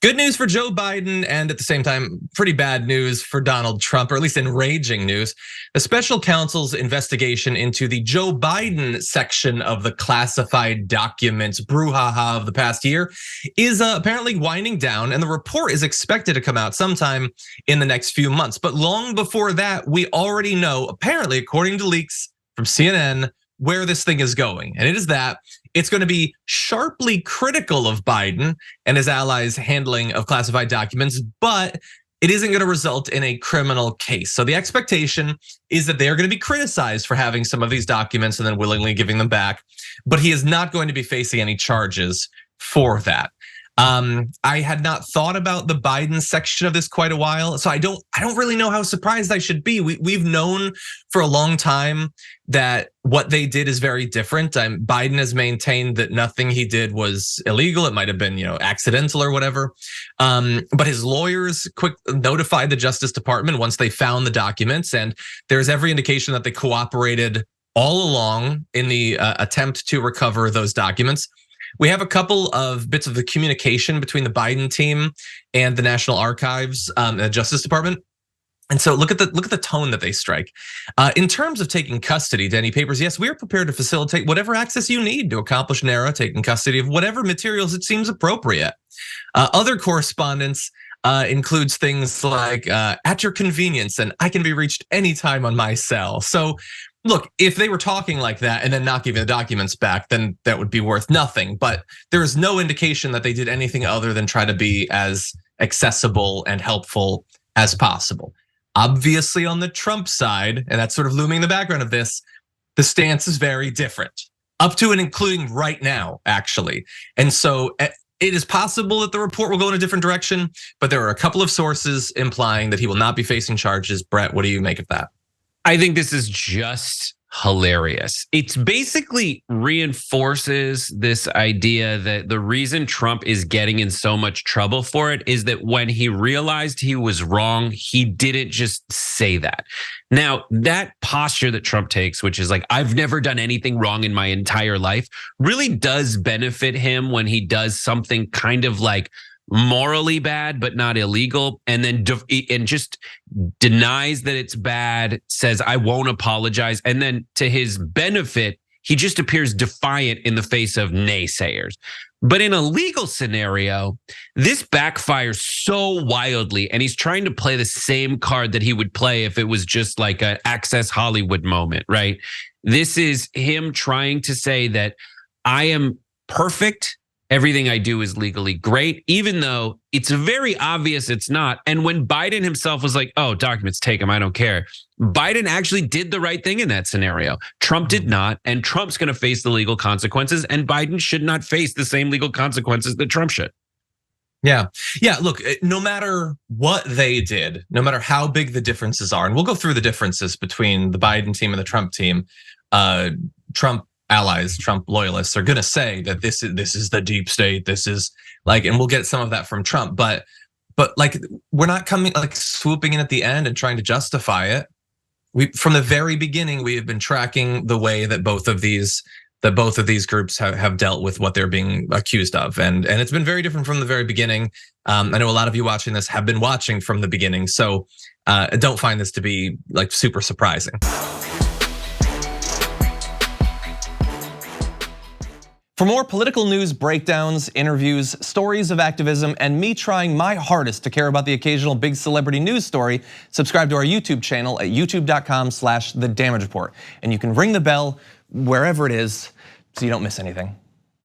Good news for Joe Biden, and at the same time, pretty bad news for Donald Trump, or at least enraging news. The special counsel's investigation into the Joe Biden section of the classified documents brouhaha of the past year is apparently winding down, and the report is expected to come out sometime in the next few months. But long before that, we already know, apparently, according to leaks from CNN, where this thing is going. And it is that it's going to be sharply critical of Biden and his allies' handling of classified documents, but it isn't going to result in a criminal case. So the expectation is that they are going to be criticized for having some of these documents and then willingly giving them back, but he is not going to be facing any charges for that. I had not thought about the Biden section of this quite a while, so I don't really know how surprised I should be. We've known for a long time that what they did is very different. Biden has maintained that nothing he did was illegal. It might have been, accidental or whatever. But his lawyers notified the Justice Department once they found the documents, and there's every indication that they cooperated all along in the attempt to recover those documents. We have a couple of bits of the communication between the Biden team and the National Archives and the Justice Department. And so look at the tone that they strike. In terms of taking custody, Denny Papers, yes, we are prepared to facilitate whatever access you need to accomplish NARA, taking custody of whatever materials it seems appropriate. Other correspondence includes things like at your convenience, and I can be reached anytime on my cell. So look, if they were talking like that and then not giving the documents back, then that would be worth nothing. But there is no indication that they did anything other than try to be as accessible and helpful as possible. Obviously, on the Trump side, and that's sort of looming in the background of this, the stance is very different, up to and including right now, actually. And so it is possible that the report will go in a different direction, but there are a couple of sources implying that he will not be facing charges. Brett, what do you make of that? I think this is just hilarious. It's basically reinforces this idea that the reason Trump is getting in so much trouble for it is that when he realized he was wrong, he didn't just say that. Now, that posture that Trump takes, which is like, I've never done anything wrong in my entire life, really does benefit him when he does something kind of like morally bad, but not illegal, and then just denies that it's bad, says, I won't apologize. And then to his benefit, he just appears defiant in the face of naysayers. But in a legal scenario, this backfires so wildly, and he's trying to play the same card that he would play if it was just like an Access Hollywood moment, right? This is him trying to say that I am perfect. Everything I do is legally great, even though it's very obvious it's not. And when Biden himself was like, oh, documents, take them, I don't care. Biden actually did the right thing in that scenario. Trump did not, and Trump's gonna face the legal consequences, and Biden should not face the same legal consequences that Trump should. Yeah, look, no matter what they did, no matter how big the differences are, and we'll go through the differences between the Biden team and the Trump team, Trump allies, Trump loyalists are going to say that this is the deep state. This is like, and we'll get some of that from Trump, but like, we're not coming like swooping in at the end and trying to justify it. From the very beginning, we have been tracking the way that both of these groups have dealt with what they're being accused of, and it's been very different from the very beginning. I know a lot of you watching this have been watching from the beginning, so don't find this to be like super surprising. For more political news breakdowns, interviews, stories of activism, and me trying my hardest to care about the occasional big celebrity news story, subscribe to our YouTube channel at youtube.com/The Damage Report. And you can ring the bell wherever it is so you don't miss anything.